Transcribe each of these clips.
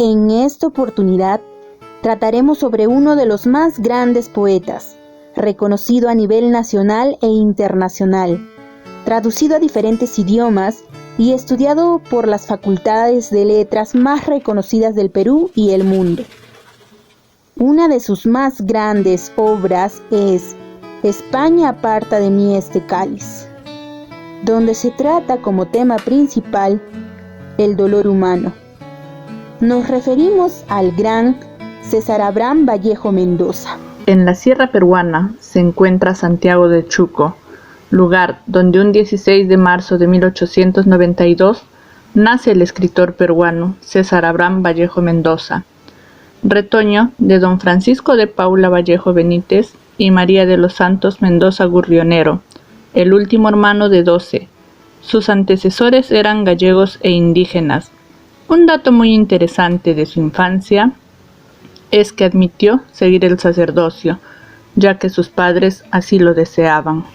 En esta oportunidad trataremos sobre uno de los más grandes poetas, reconocido a nivel nacional e internacional, traducido a diferentes idiomas y estudiado por las facultades de letras más reconocidas del Perú y el mundo. Una de sus más grandes obras es España aparta de mí este cáliz, donde se trata como tema principal el dolor humano. Nos referimos al gran César Abraham Vallejo Mendoza. En la sierra peruana se encuentra Santiago de Chuco, lugar donde un 16 de marzo de 1892 nace el escritor peruano César Abraham Vallejo Mendoza, retoño de don Francisco de Paula Vallejo Benítez y María de los Santos Mendoza Gurrionero, el último hermano de 12. Sus antecesores eran gallegos e indígenas. Un dato muy interesante de su infancia es que admitió seguir el sacerdocio, ya que sus padres así lo deseaban.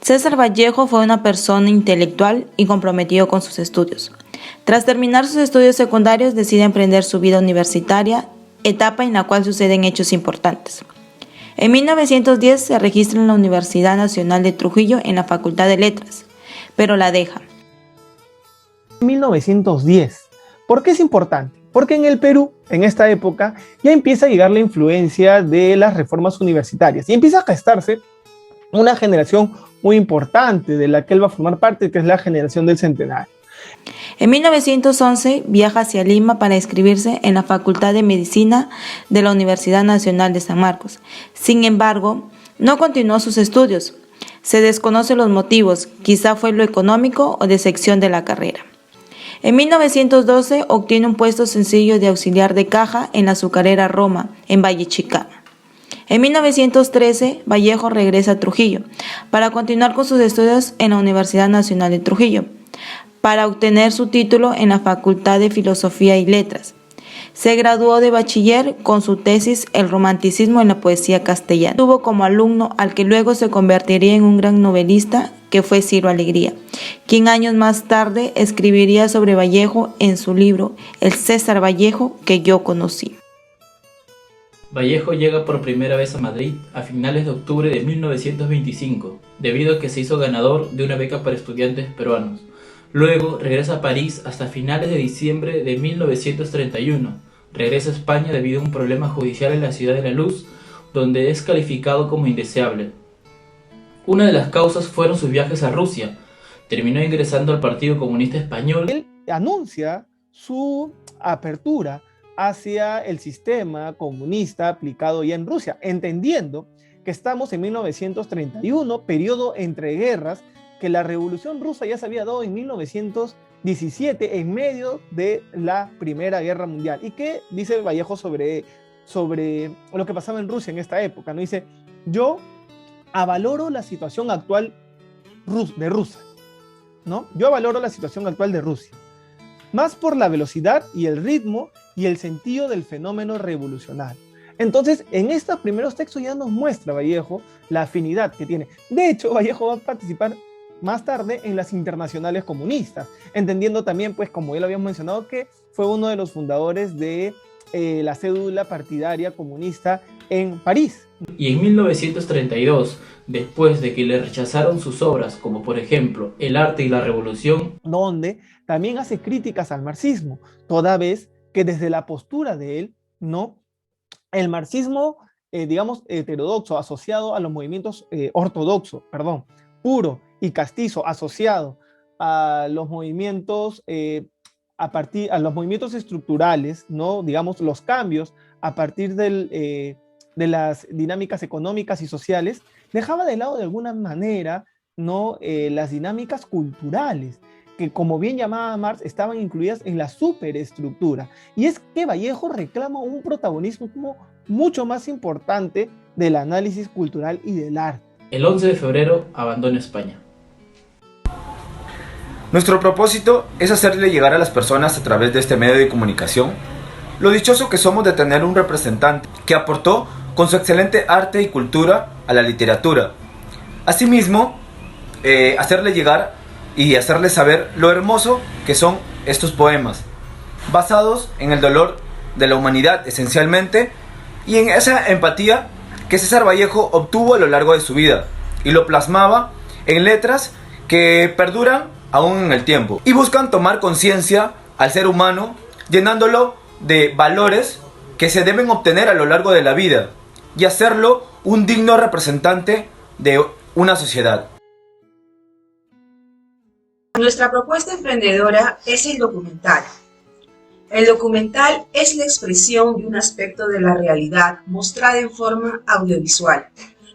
César Vallejo fue una persona intelectual y comprometido con sus estudios. Tras terminar sus estudios secundarios, decide emprender su vida universitaria, etapa en la cual suceden hechos importantes. En 1910 se registra en la Universidad Nacional de Trujillo en la Facultad de Letras, pero la deja. 1910. ¿Por qué es importante? Porque en el Perú, en esta época, ya empieza a llegar la influencia de las reformas universitarias y empieza a gestarse una generación muy importante de la que él va a formar parte, que es la generación del Centenario. En 1911 viaja hacia Lima para inscribirse en la Facultad de Medicina de la Universidad Nacional de San Marcos. Sin embargo, no continuó sus estudios. Se desconocen los motivos, quizá fue lo económico o deserción de la carrera. En 1912 obtiene un puesto sencillo de auxiliar de caja en la azucarera Roma, en Valle Chicama. En 1913, Vallejo regresa a Trujillo para continuar con sus estudios en la Universidad Nacional de Trujillo, para obtener su título en la Facultad de Filosofía y Letras. Se graduó de bachiller con su tesis El romanticismo en la poesía castellana. Tuvo como alumno al que luego se convertiría en un gran novelista, que fue Ciro Alegría, quien años más tarde escribiría sobre Vallejo en su libro El César Vallejo que yo conocí. Vallejo llega por primera vez a Madrid a finales de octubre de 1925, debido a que se hizo ganador de una beca para estudiantes peruanos. Luego regresa a París hasta finales de diciembre de 1931. Regresa a España debido a un problema judicial en la Ciudad de la Luz, donde es calificado como indeseable. Una de las causas fueron sus viajes a Rusia. Terminó ingresando al Partido Comunista Español. Él anuncia su apertura hacia el sistema comunista aplicado ya en Rusia, entendiendo que estamos en 1931, periodo entre guerras, que la Revolución Rusa ya se había dado en 1917, en medio de la Primera Guerra Mundial. ¿Y qué dice Vallejo sobre lo que pasaba en Rusia en esta época? ¿No? Dice, yo avaloro la situación actual de Rusia, ¿no? Yo avaloro la situación actual de Rusia, más por la velocidad y el ritmo y el sentido del fenómeno revolucionario. Entonces, en estos primeros textos ya nos muestra Vallejo la afinidad que tiene. De hecho, Vallejo va a participar más tarde en las internacionales comunistas, entendiendo también, pues como ya lo habíamos mencionado, que fue uno de los fundadores de la cédula partidaria comunista en París. Y en 1932, después de que le rechazaron sus obras, como por ejemplo El arte y la revolución, donde también hace críticas al marxismo, toda vez que desde la postura de él, ¿no? El marxismo, digamos, heterodoxo, asociado a los movimientos puro y castizo, asociado a los movimientos a los movimientos estructurales, ¿no? Digamos, los cambios a partir de las dinámicas económicas y sociales, dejaba de lado de alguna manera, ¿no? Las dinámicas culturales, que como bien llamaba Marx, estaban incluidas en la superestructura. Y es que Vallejo reclama un protagonismo como mucho más importante del análisis cultural y del arte. El 11 de febrero abandona España. Nuestro propósito es hacerle llegar a las personas a través de este medio de comunicación lo dichoso que somos de tener un representante que aportó con su excelente arte y cultura a la literatura. Asimismo, hacerle llegar y hacerle saber lo hermoso que son estos poemas. basados en el dolor de la humanidad esencialmente y en esa empatía que César Vallejo obtuvo a lo largo de su vida y lo plasmaba en letras que perduran aún en el tiempo y buscan tomar conciencia al ser humano, llenándolo de valores que se deben obtener a lo largo de la vida y hacerlo un digno representante de una sociedad. Nuestra propuesta emprendedora es el documental. El documental es la expresión de un aspecto de la realidad mostrada en forma audiovisual.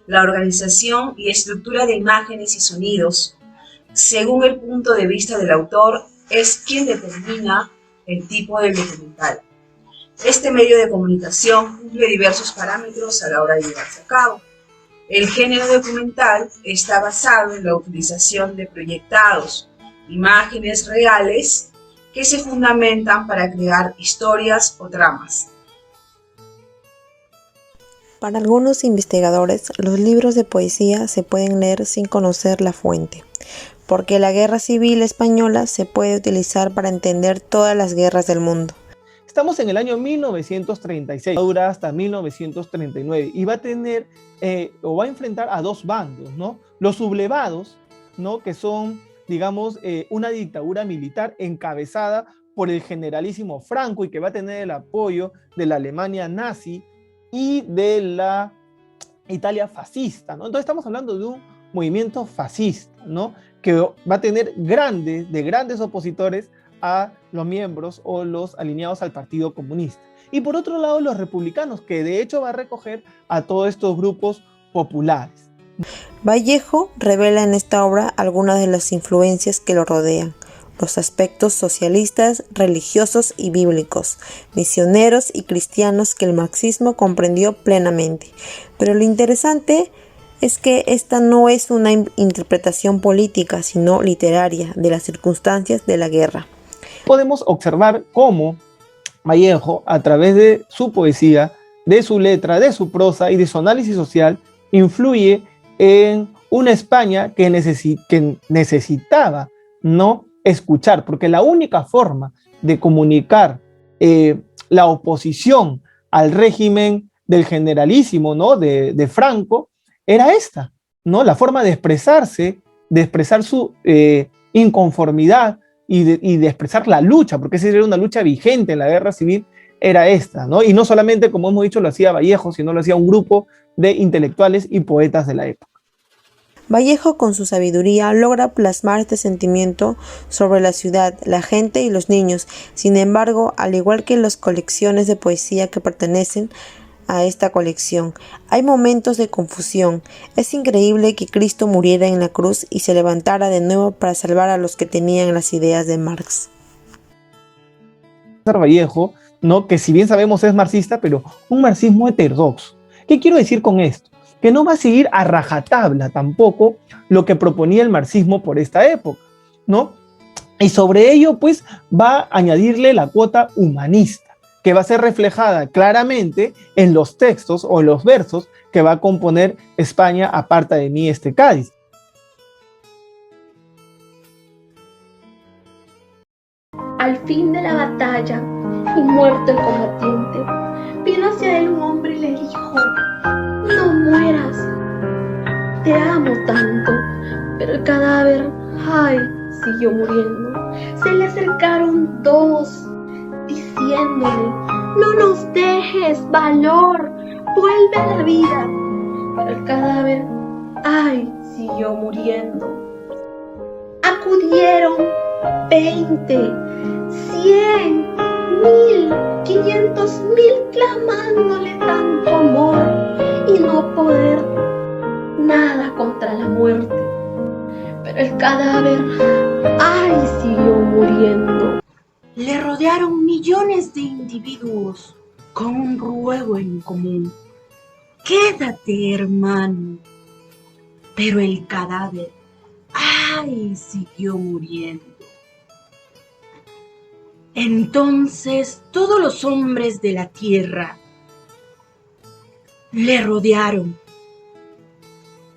La organización y estructura de imágenes y sonidos, según el punto de vista del autor, es quien determina el tipo del documental. Este medio de comunicación cumple diversos parámetros a la hora de llevarse a cabo. El género documental está basado en la utilización de proyectados, imágenes reales que se fundamentan para crear historias o tramas. Para algunos investigadores, los libros de poesía se pueden leer sin conocer la fuente, porque la Guerra Civil Española se puede utilizar para entender todas las guerras del mundo. Estamos en el año 1936, dura hasta 1939 y va a tener o va a enfrentar a dos bandos, ¿no? Los sublevados, ¿no? Que son, digamos, una dictadura militar encabezada por el generalísimo Franco y que va a tener el apoyo de la Alemania nazi y de la Italia fascista, ¿no? Entonces estamos hablando de un movimiento fascista, ¿no? Que va a tener grandes opositores a los miembros o los alineados al Partido Comunista. Y por otro lado, los republicanos, que de hecho va a recoger a todos estos grupos populares. Vallejo revela en esta obra algunas de las influencias que lo rodean, los aspectos socialistas, religiosos y bíblicos, misioneros y cristianos que el marxismo comprendió plenamente. Pero lo interesante es que esta no es una interpretación política, sino literaria de las circunstancias de la guerra. Podemos observar cómo Vallejo, a través de su poesía, de su letra, de su prosa y de su análisis social, influye en una España que necesitaba no escuchar, porque la única forma de comunicar la oposición al régimen del generalísimo, ¿no? de Franco, era esta, ¿no? La forma de expresarse, de expresar su inconformidad y de expresar la lucha, porque esa era una lucha vigente en la guerra civil, era esta, ¿no? Y no solamente, como hemos dicho, lo hacía Vallejo, sino lo hacía un grupo de intelectuales y poetas de la época. Vallejo, con su sabiduría, logra plasmar este sentimiento sobre la ciudad, la gente y los niños. Sin embargo, al igual que las colecciones de poesía que pertenecen a esta colección, hay momentos de confusión. Es increíble que Cristo muriera en la cruz y se levantara de nuevo para salvar a los que tenían las ideas de Marx. Vallejo, ¿no? Que si bien sabemos es marxista, pero un marxismo heterodoxo. ¿Qué quiero decir con esto? Que no va a seguir a rajatabla tampoco lo que proponía el marxismo por esta época, ¿no? Y sobre ello, pues, va a añadirle la cuota humanista, que va a ser reflejada claramente en los textos o en los versos que va a componer España aparta de mí este Cádiz. Al fin de la batalla, y muerto el combatiente, vino hacia él un hombre y le dijo: no mueras, te amo tanto. Pero el cadáver, ay, siguió muriendo. Se le acercaron dos, diciéndole: no nos dejes, valor, vuelve a la vida. Pero el cadáver, ay, siguió muriendo. Acudieron 20, 100, 1000, 500,000 clamándole tanto amor y no poder nada contra la muerte. Pero el cadáver, ay, siguió muriendo. Le rodearon millones de individuos con un ruego en común: quédate, hermano. Pero el cadáver, ay, siguió muriendo. Entonces todos los hombres de la tierra le rodearon.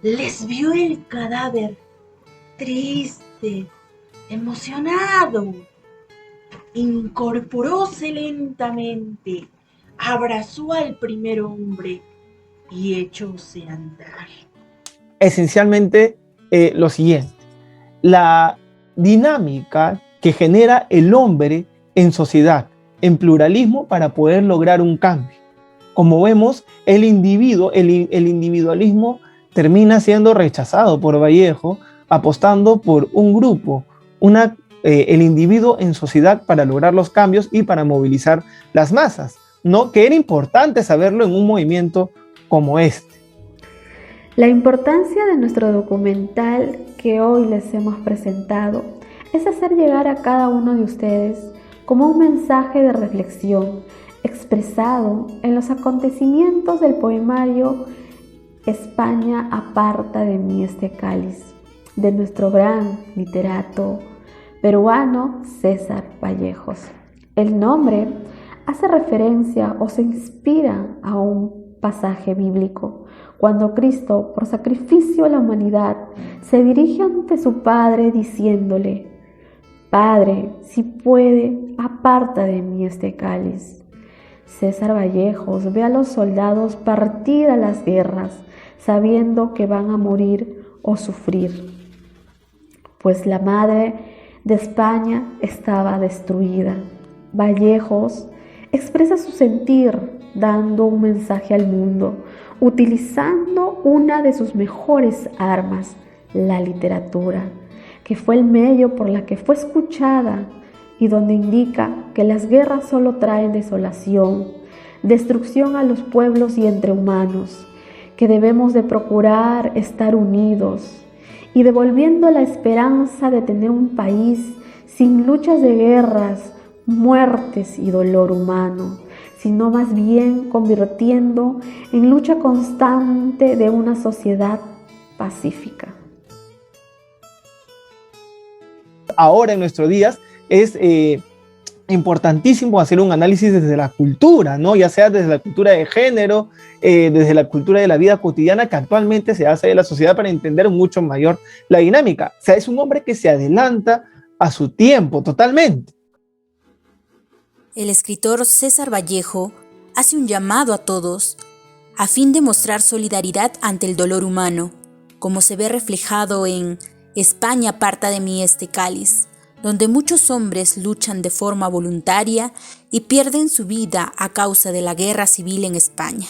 Les vio el cadáver triste, emocionado, incorporóse lentamente, abrazó al primer hombre y echóse a andar. Esencialmente lo siguiente: la dinámica que genera el hombre en sociedad, en pluralismo, para poder lograr un cambio. Como vemos, el individualismo termina siendo rechazado por Vallejo, apostando por un grupo, el individuo en sociedad para lograr los cambios y para movilizar las masas, ¿no? Que era importante saberlo en un movimiento como este. La importancia de nuestro documental que hoy les hemos presentado es hacer llegar a cada uno de ustedes como un mensaje de reflexión expresado en los acontecimientos del poemario España aparta de mí este cáliz, de nuestro gran literato peruano César Vallejos. El nombre hace referencia o se inspira a un pasaje bíblico, cuando Cristo, por sacrificio a la humanidad, se dirige ante su Padre diciéndole: Padre, si puede, aparta de mí este cáliz. César Vallejos ve a los soldados partir a las guerras, sabiendo que van a morir o sufrir, pues la madre de España estaba destruida. Vallejos expresa su sentir dando un mensaje al mundo, utilizando una de sus mejores armas, la literatura, que fue el medio por la que fue escuchada y donde indica que las guerras solo traen desolación, destrucción a los pueblos y entre humanos, que debemos de procurar estar unidos y devolviendo la esperanza de tener un país sin luchas de guerras, muertes y dolor humano, sino más bien convirtiendo en lucha constante de una sociedad pacífica. Ahora en nuestros días es importantísimo hacer un análisis desde la cultura, ¿no? Ya sea desde la cultura de género, desde la cultura de la vida cotidiana que actualmente se hace de la sociedad para entender mucho mayor la dinámica. O sea, es un hombre que se adelanta a su tiempo totalmente. El escritor César Vallejo hace un llamado a todos a fin de mostrar solidaridad ante el dolor humano, como se ve reflejado en España aparta de mí este cáliz, donde muchos hombres luchan de forma voluntaria y pierden su vida a causa de la guerra civil en España.